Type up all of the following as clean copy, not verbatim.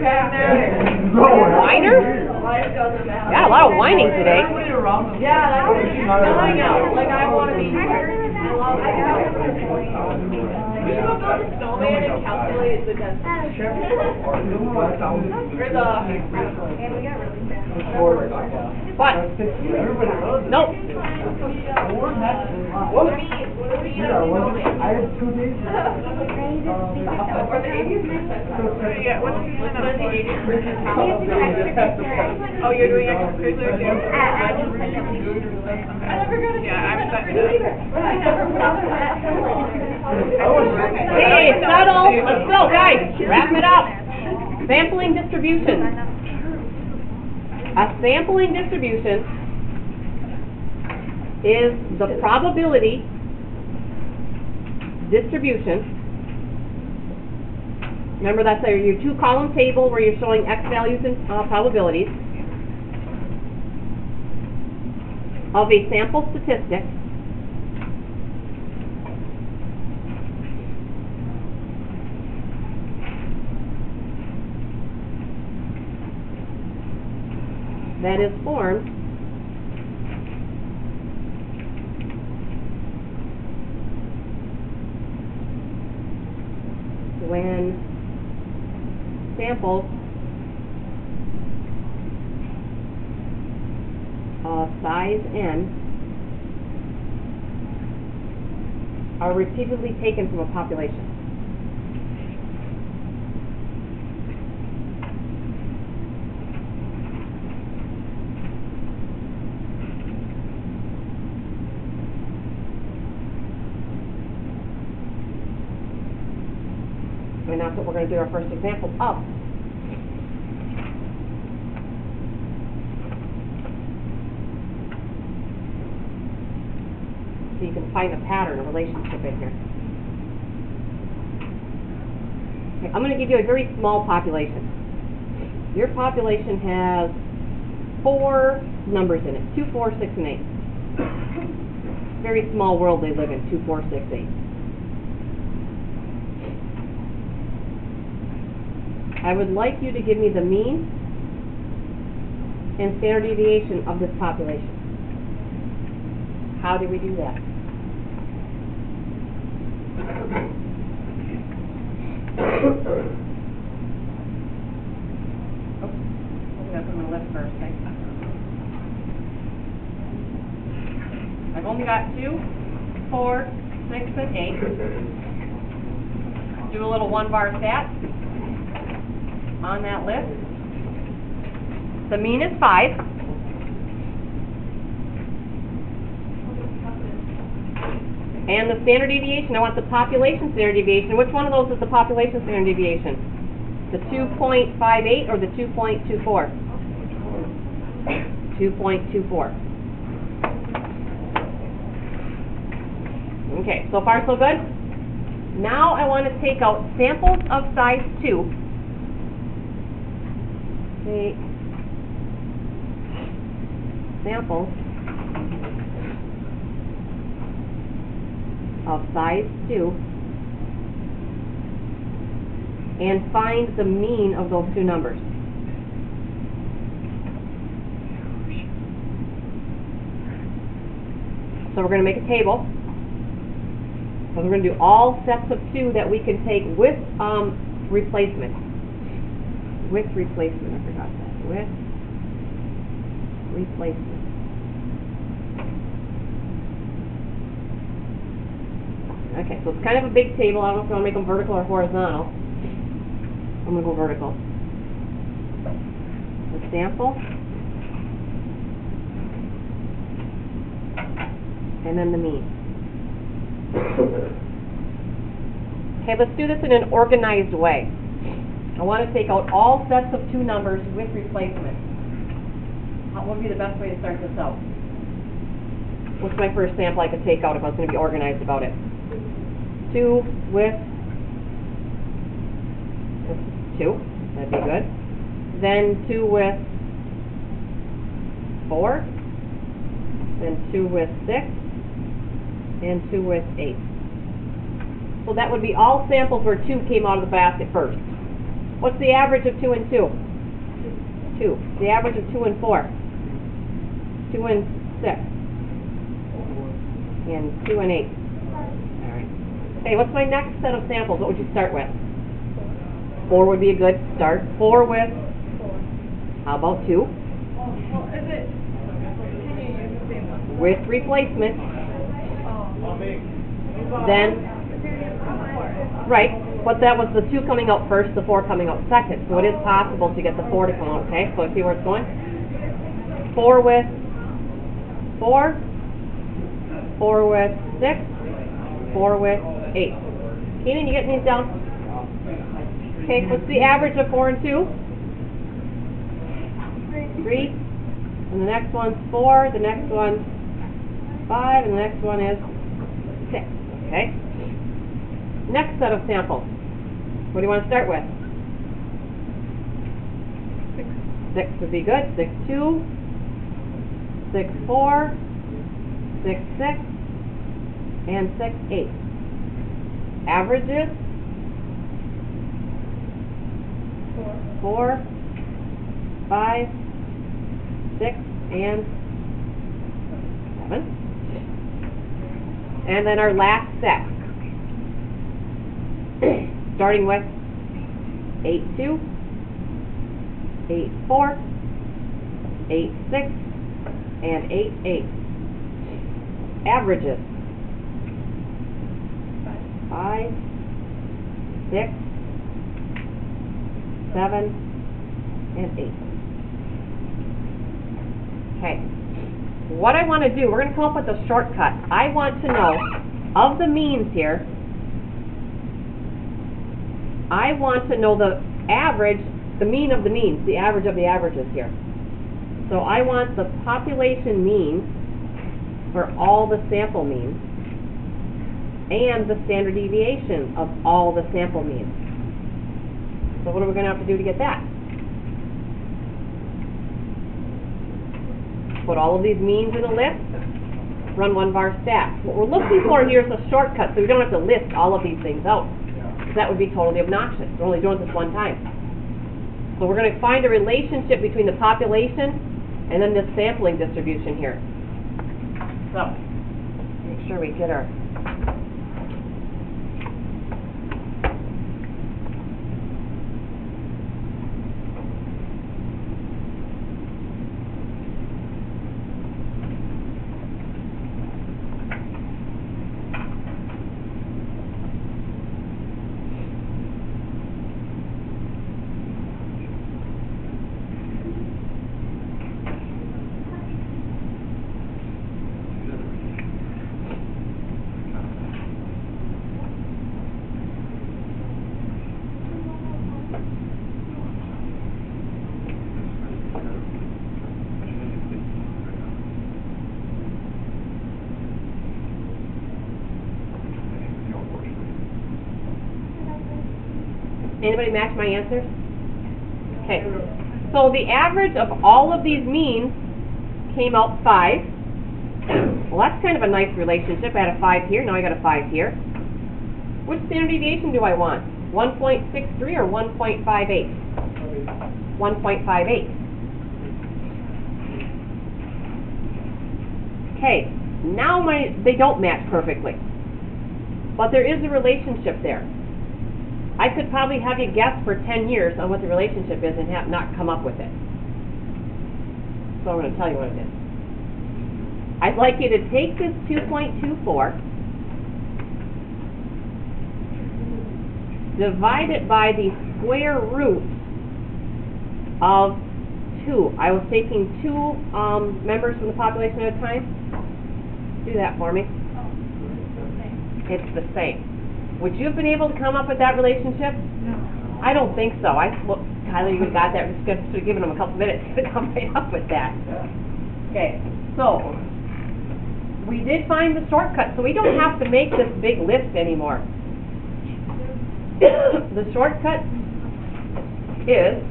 back there. Whiner? Life doesn't matter. Got a lot of whining today. Yeah, that's what she's telling out. Like, I want to be here. I love it. We should go build a snowman and calculate the density. Or the... What? Nope. What would be a snowman? I had 2 days. Or the 80th percentile. Yeah, what's the What is the 80th percentile? Oh, you're doing extracurricular too? I never got a... Yeah, I'm set. Hey, settle. Let's go, guys. Wrap it up. Sampling distribution. A sampling distribution is the probability distribution. Remember, that's your 2-column table where you're showing X values and probabilities of a sample statistic that is formed when samples of size n are repeatedly taken from a population. And that's what we're going to do our first example of. So you can find a pattern, a relationship in here. Okay, I'm going to give you a very small population. Your population has 4 numbers in it, 2, 4, 6, and 8. Very small world they live in, 2, 4, 6, 8. I would like you to give me the mean and standard deviation of this population. How do we do that? Oops, I'm going to put my list first. I've only got 2, 4, 6, and 8. Do a little 1-bar stat on that list. The mean is 5. And the standard deviation, I want the population standard deviation. Which one of those is the population standard deviation? The 2.58 or the 2.24? 2.24. Okay, so far so good? Now I want to take out samples of size 2. Take samples of size 2 and find the mean of those 2 numbers. So we're going to make a table. So we're going to do all sets of 2 that we can take with replacement. With replacement, I forgot that. With replacement. Okay, so it's kind of a big table. I don't know if you want to make them vertical or horizontal. I'm going to go vertical. The sample. And then the mean. Okay, let's do this in an organized way. I want to take out all sets of 2 numbers with replacement. What would be the best way to start this out? What's my first sample I could take out if I was going to be organized about it? 2 with 2. That'd be good. Then 2 with 4. Then 2 with 6. And 2 with 8. So that would be all samples where 2 came out of the basket first. What's the average of 2 and 2? 2. The average of 2 and 4? 2 and 6. And 2 and 8. All right. Okay, what's my next set of samples? What would you start with? 4 would be a good start. 4 with, how about 2? Well, is it, can you use the same one? With replacement. Oh. Then, right, but that was the 2 coming out first, the 4 coming out second. So it is possible to get the 4 to come out, okay? So see where it's going? 4 with 4, 4 with 6, 4 with 8. Keenan, you getting these down? Okay, what's the average of 4 and 2? 3. And the next one's 4, the next one's 5, and the next one is 6. Okay? Next set of samples. What do you want to start with? 6 would be good. 6, 2, 6, 4, 6, 6, and 6, 8. Averages? 4, 5, 6, and 7. And then our last set. Starting with 8, 2, 8, 4, 8, 6, and 8, 8. Averages. 5, 6, 7, and 8. Okay. What I want to do, we're going to come up with a shortcut. I want to know, of the means here, I want to know the average, the mean of the means, the average of the averages here. So I want the population mean for all the sample means and the standard deviation of all the sample means. So what are we going to have to do to get that? Put all of these means in a list, run one var stat. What we're looking for here is a shortcut, so we don't have to list all of these things out. That would be totally obnoxious. We're only doing this one time. So we're going to find a relationship between the population and then this sampling distribution here. So, make sure we get our... Anybody match my answers? Okay. So the average of all of these means came out 5. Well, that's kind of a nice relationship. I had a 5 here, now I got a 5 here. Which standard deviation do I want? 1.63 or 1.58? 1.58. Okay, now they don't match perfectly. But there is a relationship there. I could probably have you guess for 10 years on what the relationship is and have not come up with it. So I'm going to tell you what it is. I'd like you to take this 2.24, divide it by the square root of 2. I was taking 2 members from the population at a time. Do that for me. It's the same. Would you have been able to come up with that relationship? No. I don't think so. Kylie, you got that. We're just going to give them a couple minutes to come right up with that. Okay, so we did find the shortcut, so we don't have to make this big list anymore. The shortcut is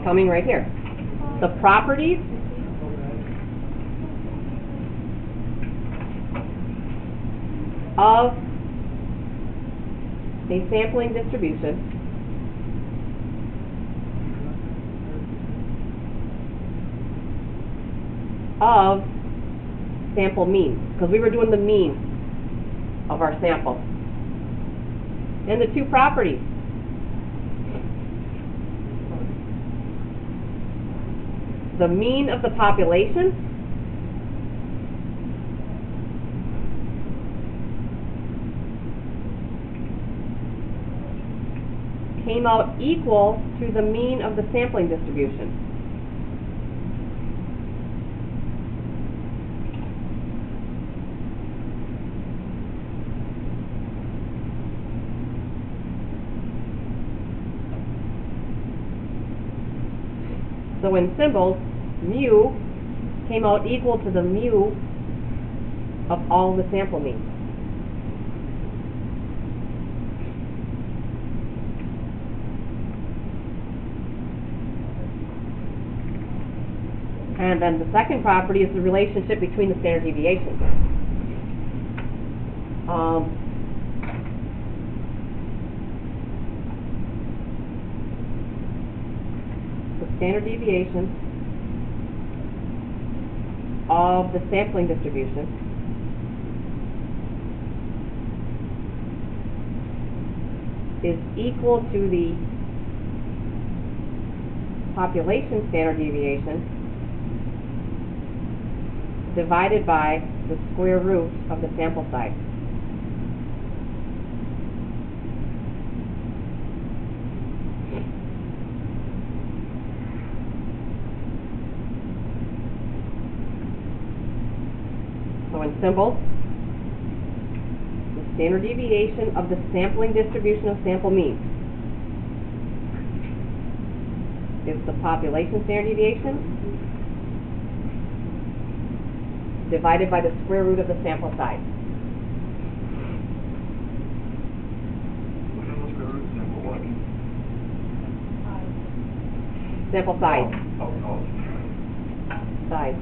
coming right here. The properties of a sampling distribution of sample mean, because we were doing the mean of our sample. And the two properties. The mean of the population came out equal to the mean of the sampling distribution. So in symbols, mu came out equal to the mu of all the sample means. And then the second property is the relationship between the standard deviations. The standard deviation of the sampling distribution is equal to the population standard deviation divided by the square root of the sample size. So in symbols, the standard deviation of the sampling distribution of sample means is the population standard deviation divided by the square root of the sample size. What is the square root? Sample what? Sample size. Oh. Size.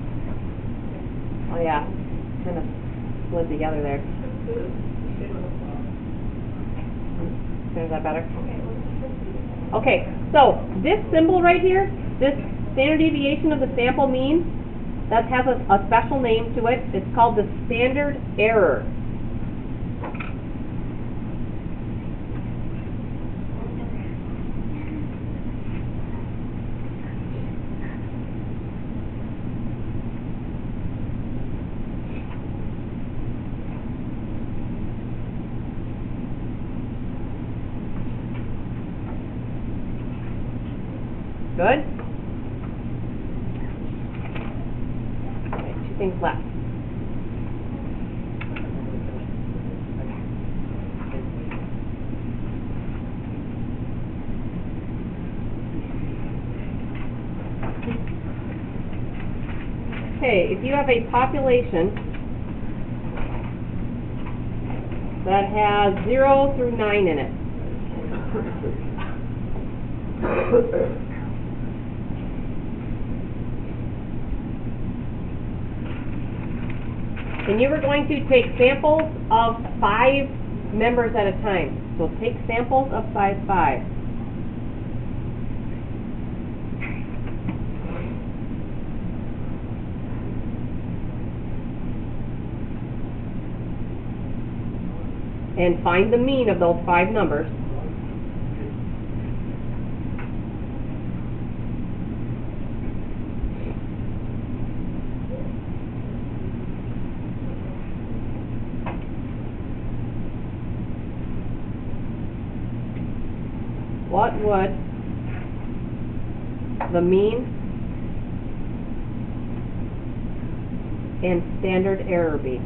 Oh yeah, kind of slid together there. Is that better? Okay, so this symbol right here, this standard deviation of the sample mean, that has a special name to it. It's called the standard error. Good? Things left. Okay, if you have a population that has 0 through 9 in it, and you were going to take samples of 5 members at a time. So take samples of size 5. And find the mean of those 5 numbers. What would the mean and standard error be?